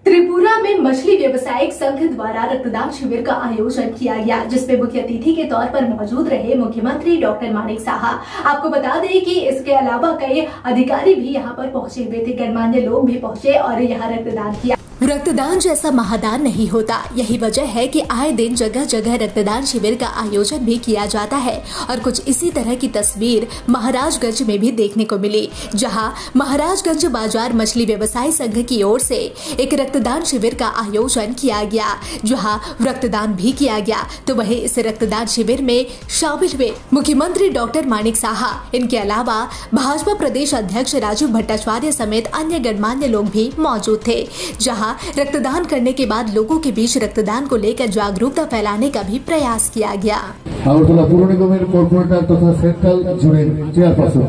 त्रिपुरा में मछली व्यवसायिक संघ द्वारा रक्तदान शिविर का आयोजन किया गया, जिसमें मुख्य अतिथि के तौर पर मौजूद रहे मुख्यमंत्री डॉक्टर माणिक साहा। आपको बता दें कि इसके अलावा कई अधिकारी भी यहां पर पहुंचे हुए थे, गणमान्य लोग भी पहुंचे और यहां रक्तदान किया। रक्तदान जैसा महादान नहीं होता, यही वजह है कि आए दिन जगह जगह रक्तदान शिविर का आयोजन भी किया जाता है और कुछ इसी तरह की तस्वीर महाराजगंज में भी देखने को मिली, जहां महाराजगंज बाजार मछली व्यवसायी संघ की ओर से एक रक्तदान शिविर का आयोजन किया गया, जहां रक्तदान भी किया गया। तो वहीं इस रक्तदान शिविर में शामिल हुए मुख्यमंत्री डॉक्टर माणिक साहा, इनके अलावा भाजपा प्रदेश अध्यक्ष राजीव भट्टाचार्य समेत अन्य गणमान्य लोग भी मौजूद थे, जहां रक्तदान करने के बाद लोगों के बीच रक्तदान को लेकर जागरूकता फैलाने का भी प्रयास किया गया। আগরতলা পৌর নিগমের কর্পোরেটর তথা সেন্ট্রাল জোনের চেয়ারপারসন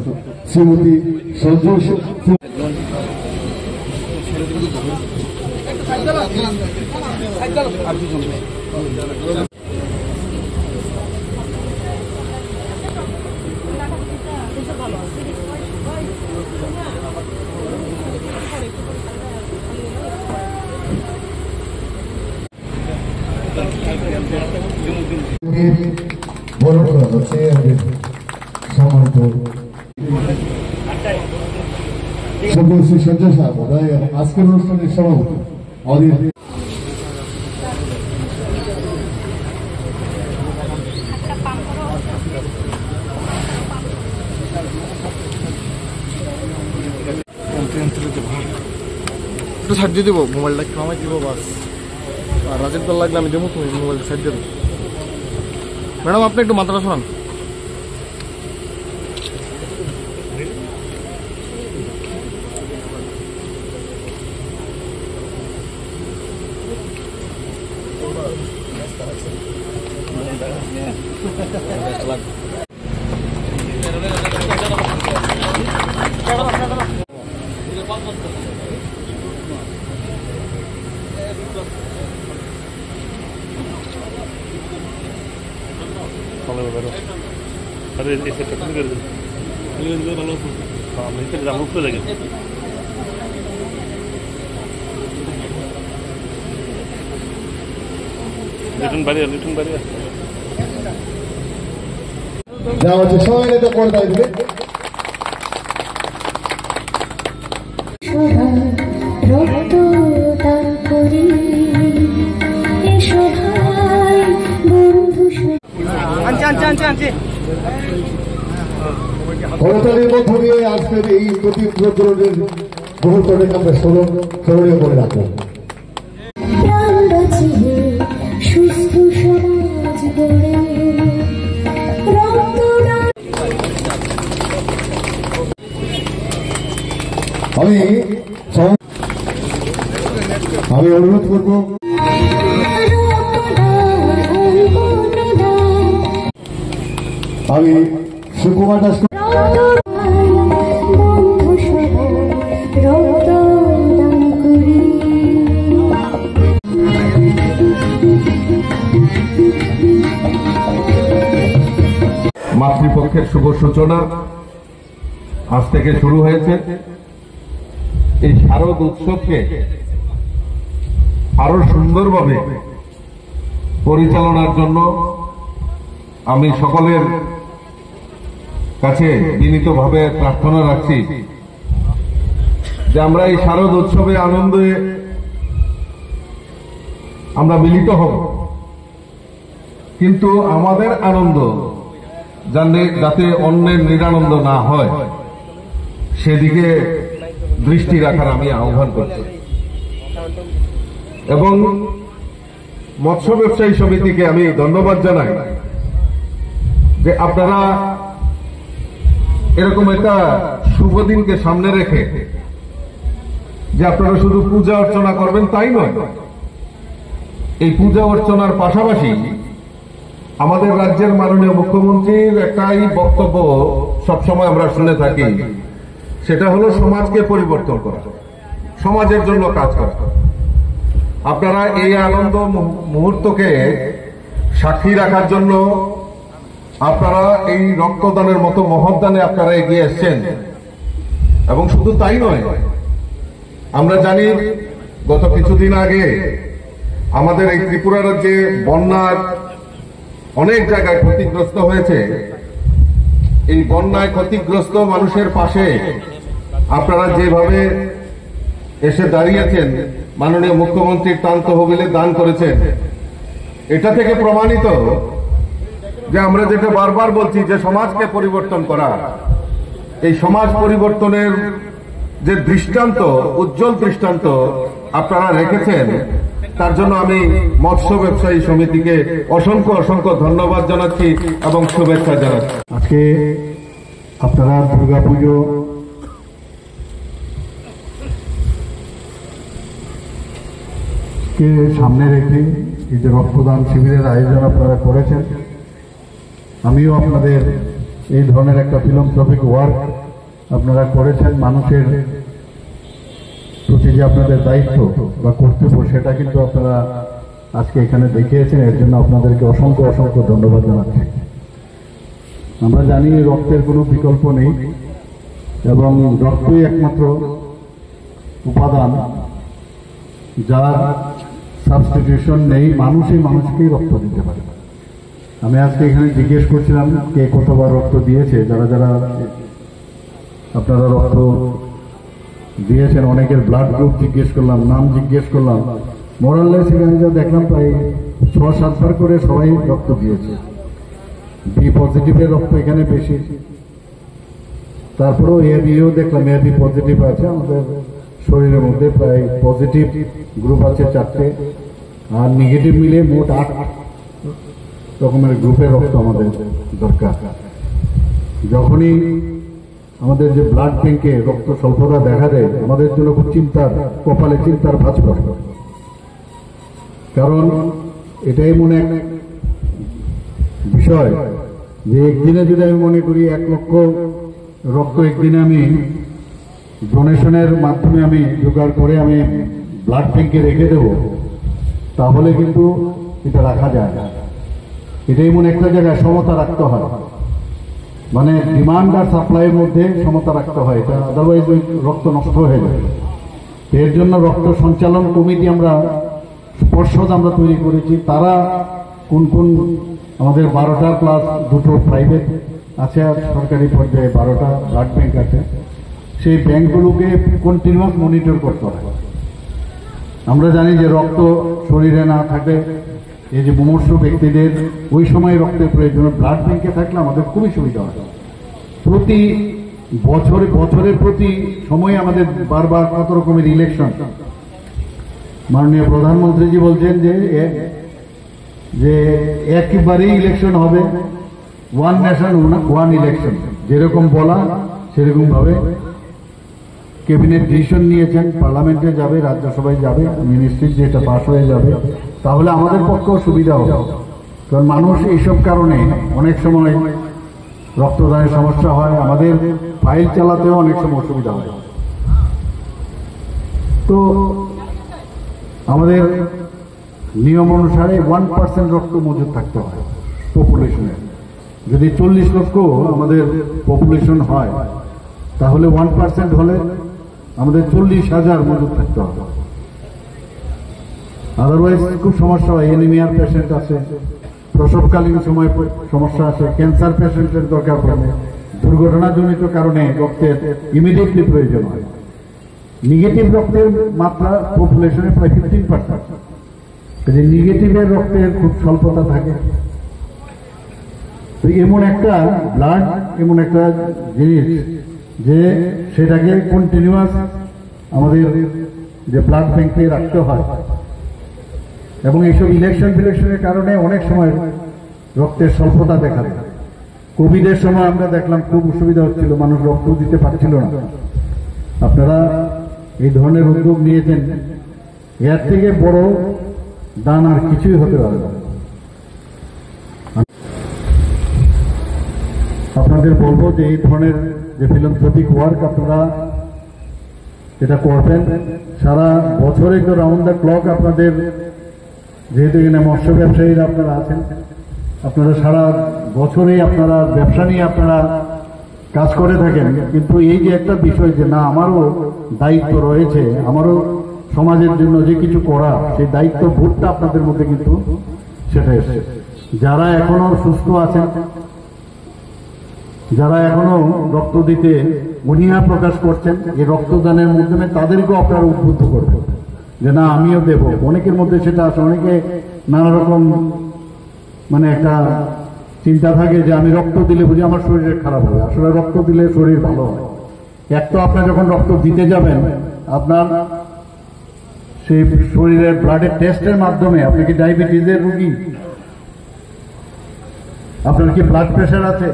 শ্রীমতী সঞ্জয় বরণ করা হচ্ছে সম্মানিত শ্রী সঞ্জয় সাহা মহোদয় আজকের অনুষ্ঠানের সভাপতি আমাদের একটু সাইড দিয়ে দেবো, মোবাইলটা একটু আমায় দিব বাস। আর রাজের দল লাগলে আমি দেবো, তুমি মোবাইলটা সাইড দিয়ে দেবো। ম্যাডাম আপনি একটু মাত্রা শোনান। अरे ऐसे कटन कर दो, हाँ मैं फिर जामुन को लगे। लिटन बढ़िया। যাওয়া হচ্ছে সবাই এটা করে দিবে। করতালির মধ্য দিয়ে আজকের এই প্রতিদ্বন্দ্বীদের মুহূর্তটাকে আমরা স্মরণীয় করে রাখবো। আমি অনুরোধ করবো আমি সুকুমার দাস মাতৃপক্ষের শুভ সূচনা আজ থেকে শুরু হয়েছে। এই শারদ উৎসবকে আরো সুন্দরভাবে পরিচালনার জন্য আমি সকলের কাছে বিনীতভাবে প্রার্থনা রাখছি যে আমরা এই শারদ উৎসবে আনন্দে আমরা মিলিত হব, কিন্তু আমাদের আনন্দ যাতে অন্যের নিরানন্দ না হয় সেদিকে দৃষ্টি রাখার আমি আহ্বান করছি এবং মৎস্য ব্যবসায়ী সমিতিকে আমি ধন্যবাদ জানাই যে আপনারা এরকম একটা শুভ দিনকে সামনে রেখে যে আপনারা শুধু পূজা অর্চনা করবেন তাই নয়, এই পূজা অর্চনার পাশাপাশি আমাদের রাজ্যের মাননীয় মুখ্যমন্ত্রীর একটাই বক্তব্য সবসময় আমরা শুনে থাকি, সেটা হলো সমাজকে পরিবর্তন করা, সমাজের জন্য কাজ করা। আপনারা এই আনন্দ মুহূর্তকে সাক্ষী রাখার জন্য আপনারা এই রক্তদানের মতো মহৎদানে আপনারা এগিয়ে এসেছেন এবং শুধু তাই নয়, আমরা জানি গত কিছুদিন আগে আমাদের এই ত্রিপুরা রাজ্যে বন্যার অনেক জায়গায় ক্ষতিগ্রস্ত হয়েছে। এই বন্যায় ক্ষতিগ্রস্ত মানুষের পাশে আপনারা যেভাবে এসে দাঁড়িয়েছেন, মাননীয় মুখ্যমন্ত্রীর ত্রাণ তহবিলে দান করেছেন, এটা থেকে প্রমাণিত যে আমরা যেটা বারবার বলছি যে সমাজকে পরিবর্তন করা, এই সমাজ পরিবর্তনের যে দৃষ্টান্ত, উজ্জ্বল দৃষ্টান্ত আপনারা রেখেছেন, তার জন্য আমি মৎস্য ব্যবসায়ী সমিতিকে অসংখ্য অসংখ্য ধন্যবাদ জানাচ্ছি এবং শুভেচ্ছা জানাচ্ছি। আজকে আপনারা দুর্গাপুজো কে সামনে রেখে এই যে রক্তদান শিবিরের আয়োজন আপনারা করেছেন, আমিও আপনাদের এই ধরনের একটা ফিলান্থ্রপিক ওয়ার্ক আপনারা করেছেন, মানুষের প্রতি যে আপনাদের দায়িত্ব বা কর্তব্য সেটা কিন্তু আপনারা আজকে এখানে দেখিয়েছেন। এর জন্য আপনাদেরকে অসংখ্য অসংখ্য ধন্যবাদ জানাচ্ছি। আমরা জানি রক্তের কোনো বিকল্প নেই এবং রক্তই একমাত্র উপাদান যার সাবস্টিটিউশন নেই। মানুষই মানুষকেই রক্ত দিতে পারে। আমি আজকে এখানে জিজ্ঞেস করছিলাম কে কতবার রক্ত দিয়েছে, যারা যারা আপনারা রক্ত দিয়েছেন, অনেকের ব্লাড গ্রুপ জিজ্ঞেস করলাম, নাম জিজ্ঞেস করলাম। মোরাললেস এখানে যা দেখলাম প্রায় 6-7 বার করে সবাই রক্ত দিয়েছে। বি পজিটিভের রক্ত এখানে বেশি, তারপরেও এবিও দেখলাম এবি পজিটিভ আছে। আমাদের শরীরের মধ্যে প্রায় পজিটিভ গ্রুপ আছে 4টে, আর নেগেটিভ মিলে মোট 8 রকমের গ্রুপের রক্ত আমাদের দরকার। যখনই আমাদের যে ব্লাড ব্যাংকে রক্ত স্বল্পতা দেখা দেয়, আমাদের জন্য খুব কপালে চিন্তার ভাঁজ পড়ে। কারণ এটাই মনে এক বিষয় যে একদিনে যদি আমি মনে করি 1 লক্ষ রক্ত একদিনে আমি ডোনেশনের মাধ্যমে আমি জোগাড় করে আমি ব্লাড ব্যাংকে রেখে দেব, তাহলে কিন্তু এটা রাখা যায় না। এটাই মনে একটা জায়গায় সমতা রাখতে হয়, মানে ডিমান্ড আর সাপ্লাইয়ের মধ্যে সমতা রাখতে হয়, এটা আদারওয়াইজ ওই রক্ত নষ্ট হয়ে যায়। এর জন্য রক্ত সঞ্চালন কমিটি আমরা পর্ষদ আমরা তৈরি করেছি। তারা কোন কোন আমাদের 12টা প্লাস 2টো প্রাইভেট আছে, আর সরকারি পর্যায়ে 12টা ব্লাড ব্যাংক আছে। সেই ব্যাংকগুলোকে কন্টিনিউয়াস মনিটর করতে হয়। আমরা জানি যে রক্ত শরীরে না থাকলে এই যে মুমূর্ষু ব্যক্তিদের ওই সময় রক্তের প্রয়োজন, ব্লাড ব্যাংকে থাকলে আমাদের খুবই সুবিধা হয়। প্রতি বছরের প্রতি সময় আমাদের বারবার কত রকমের ইলেকশন, মাননীয় প্রধানমন্ত্রীজি বলছেন যে একবারেই ইলেকশন হবে, 1 নেশন 1 ইলেকশন, যেরকম বলা সেরকম ভাবে ক্যাবিনেট ডিসিশন নিয়েছেন। পার্লামেন্টে যাবে, রাজ্যসভায় যাবে, মিনিস্ট্রি যেটা পাস হয়ে যাবে, তাহলে আমাদের পক্ষেও সুবিধা হবে। কারণ মানুষ এইসব কারণে অনেক সময় রক্তদানের সমস্যা হয়, আমাদের ফাইল চালাতেও অনেক সময় অসুবিধা হয়। তো আমাদের নিয়ম অনুসারে 1% রক্ত মজুদ থাকতে হয় পপুলেশনের। যদি 40 লক্ষ আমাদের পপুলেশন হয়, তাহলে 1% হলে আমাদের 40,000 মজুদ থাকতে হবে। আদারওয়াইজ খুব সমস্যা হয়। এনিমিয়ার পেশেন্ট আছে, প্রসবকালীন সময় সমস্যা আছে, ক্যান্সার পেশেন্টের দরকার পড়ে, দুর্ঘটনাজনিত কারণে রক্তের ইমিডিয়েটলি প্রয়োজন হয়। নেগেটিভ রক্তের মাত্রা পপুলেশনে প্রায় 15%। নেগেটিভের রক্তের খুব স্বল্পতা থাকে। তো এমন একটা ব্লাড এমন একটা জিনিস যে সেটাকে কন্টিনিউয়াস আমাদের যে ব্লাড ব্যাংকে রাখতে হয়। এবং এইসব ইলেকশনের কারণে অনেক সময় রক্তের স্বল্পতা দেখা দেয়। কোভিডের সময় আমরা দেখলাম খুব অসুবিধা হচ্ছিল, মানুষ রক্ত দিতে পারছিল না। আপনারা এই ধরনের উদ্যোগ নিয়েছেন, এর থেকে বড় দান আর কিছুই হতে পারে না। আপনাদের বলবো যে এই ধরনের যে ফিলান্থ্রপিক ওয়ার্ক আপনারা এটা করবেন সারা বছরে, তো রাউন্ড দ্য ক্লক আপনাদের, যেহেতু এখানে মৎস্য ব্যবসায়ীরা আপনারা আছেন, আপনারা সারা বছরেই আপনারা ব্যবসা নিয়ে আপনারা কাজ করে থাকেন। কিন্তু এই যে একটা বিষয় যে না আমারও দায়িত্ব রয়েছে, আমারও সমাজের জন্য যে কিছু করা, সেই দায়িত্ব বোধটা আপনাদের মধ্যে কিন্তু সেটা এসেছে। যারা এখনো সুস্থ আছেন, যারা এখনো রক্ত দিতে অনীহা প্রকাশ করছেন, এই রক্তদানের মাধ্যমে তাদেরকেও আপনারা উদ্বুদ্ধ করবেন যে না আমিও দেব। অনেকের মধ্যে সেটা আছে, অনেকে নানা রকম মানে একটা চিন্তা থাকে যে আমি রক্ত দিলে বুঝি আমার শরীরে খারাপ হবে। আসলে রক্ত দিলে শরীর ভালো হয়। এক তো আপনি যখন রক্ত দিতে যাবেন, আপনার সেই শরীরের ব্লাডের টেস্টের মাধ্যমে আপনি কি ডায়াবেটিসের রোগী, আপনার কি ব্লাড প্রেশার আছে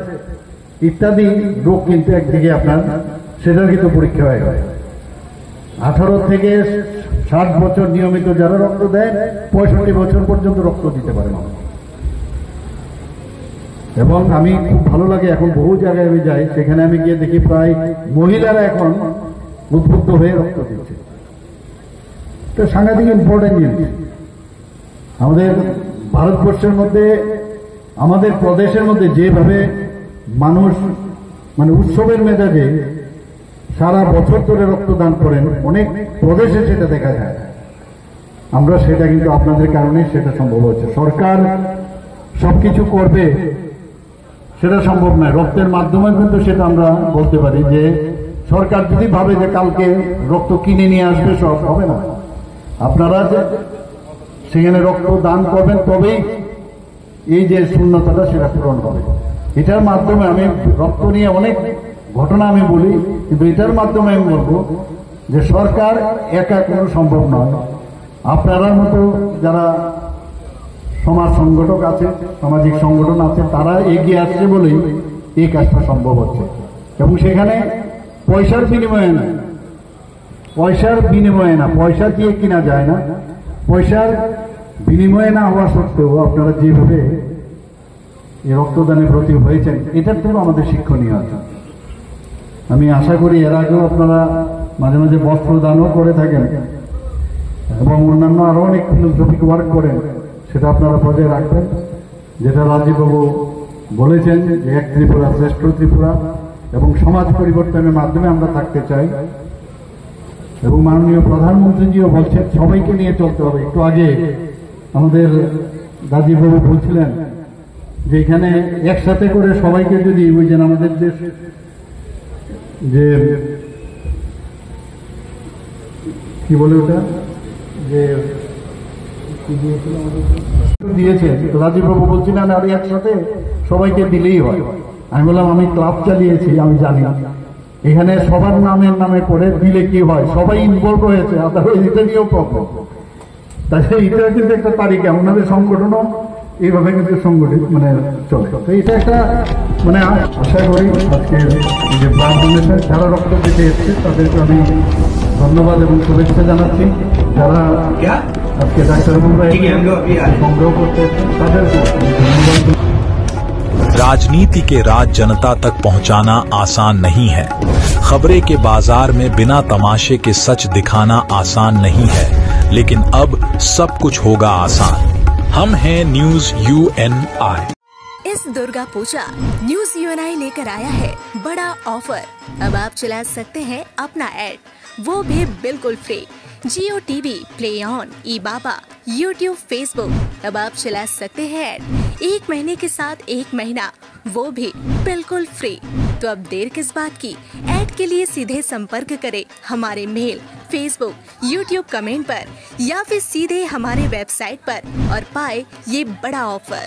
ইত্যাদি রোগ কিন্তু একদিকে আপনার সেটার কিন্তু পরীক্ষা হয়ে যায়। 18 থেকে 60 বছর নিয়মিত যারা রক্ত দেয় 65 বছর পর্যন্ত রক্ত দিতে পারে মানুষ। এবং আমি খুব ভালো লাগে, এখন বহু জায়গায় আমি যাই, সেখানে আমি গিয়ে দেখি প্রায় মহিলারা এখন উদ্বুদ্ধ হয়ে রক্ত দিচ্ছে। তো সাংঘাতিক ইম্পর্টেন্ট জিনিস। আমাদের ভারতবর্ষের মধ্যে, আমাদের প্রদেশের মধ্যে যেভাবে মানুষ মানে উৎসবের মেজাজে সারা বছর ধরে রক্তদান করেন, অনেক প্রদেশে সেটা দেখা যায়। আমরা সেটা কিন্তু আপনাদের কারণে সেটা সম্ভব হচ্ছে। সরকার সবকিছু করবে সেটা সম্ভব নয়, রক্তের মাধ্যমে কিন্তু সেটা আমরা বলতে পারি যে সরকার যদি ভাবে যে কালকে রক্ত কিনে নিয়ে আসবে, সব হবে না। আপনারা যে সেখানে রক্ত দান করবেন তবেই এই যে শূন্যতাটা সেটা পূরণ হবে। এটার মাধ্যমে আমি রক্ত নিয়ে অনেক ঘটনা আমি বলি, কিন্তু এটার মাধ্যমে আমি বলবো যে সরকার একা কোনো সম্ভব নয়। আপনারা মতো যারা সমাজ সংগঠক আছে, সামাজিক সংগঠন আছে, তারা এগিয়ে আসছে বলেই এই কাজটা সম্ভব হচ্ছে। এবং সেখানে পয়সার বিনিময়ে না, পয়সার বিনিময়ে না, পয়সা দিয়ে কিনা যায় না, পয়সার বিনিময়ে না হওয়া সত্ত্বেও আপনারা যেভাবে এই রক্তদানের প্রতি হয়েছেন, এটার থেকেও আমাদের শিক্ষণীয় আছে। আমি আশা করি এর আগেও আপনারা মাঝে মাঝে বস্ত্র দানও করে থাকেন এবং অন্যান্য আরো অনেক ফিলোসফিক ওয়ার্ক করেন, সেটা আপনারা বজায় রাখবেন। যেটা রাজীববাবু বলেছেন যে এক ত্রিপুরা শ্রেষ্ঠ ত্রিপুরা, এবং সমাজ পরিবর্তনের মাধ্যমে আমরা থাকতে চাই। এবং মাননীয় প্রধানমন্ত্রীজিও বলছেন সবাইকে নিয়ে চলতে হবে। একটু আগে আমাদের রাজীববাবু বলছিলেন যে এখানে একসাথে করে সবাইকে যদি বুঝছেন, আমাদের দেশ যে কি বলে ওটা যে দিয়েছে, রাজীববাবু বলছিলেন আর একসাথে সবাইকে দিলেই হয়। আমি বললাম আমি ক্লাব চালিয়েছি, আমি জানি এখানে সবার নামে করে দিলে কি হয়, সবাই ইনভলভ হয়েছে, আদারওয়াইজ এটা নিয়েও প্রবলেম। তাই এটা কিন্তু একটা তারিখে আমাদের সংগঠনও এইভাবে কিন্তু সংগঠিত মানে চলে। তো এটা একটা মানে আশা করি আজকে যে ব্লাড ডোনেশন যারা রক্ত দিতে এসছে তাদেরকে আমি ধন্যবাদ এবং শুভেচ্ছা জানাচ্ছি। যারা আজকে ডাক্তারবাবুরা সংগ্রহ করতে এসছেন তাদেরকে ধন্যবাদ। राजनीति के राज जनता तक पहुंचाना आसान नहीं है। खबरें के बाजार में बिना तमाशे के सच दिखाना आसान नहीं है, लेकिन अब सब कुछ होगा आसान। हम हैं न्यूज़ UNI। इस दुर्गा पूजा न्यूज़ UNI लेकर आया है बड़ा ऑफर। अब आप चला सकते हैं अपना ऐड, वो भी बिल्कुल free. Jio TV, play on, ई-बाबा, YouTube, फेसबुक, अब आप चला सकते हैं ऐड 1 महीने के साथ 1 महीना, वो भी बिल्कुल फ्री। तो अब देर किस बात की, ऐड के लिए सीधे संपर्क करें हमारे मेल, फेसबुक, YouTube कमेंट पर या फिर सीधे हमारे वेबसाइट पर और पाए ये बड़ा ऑफर।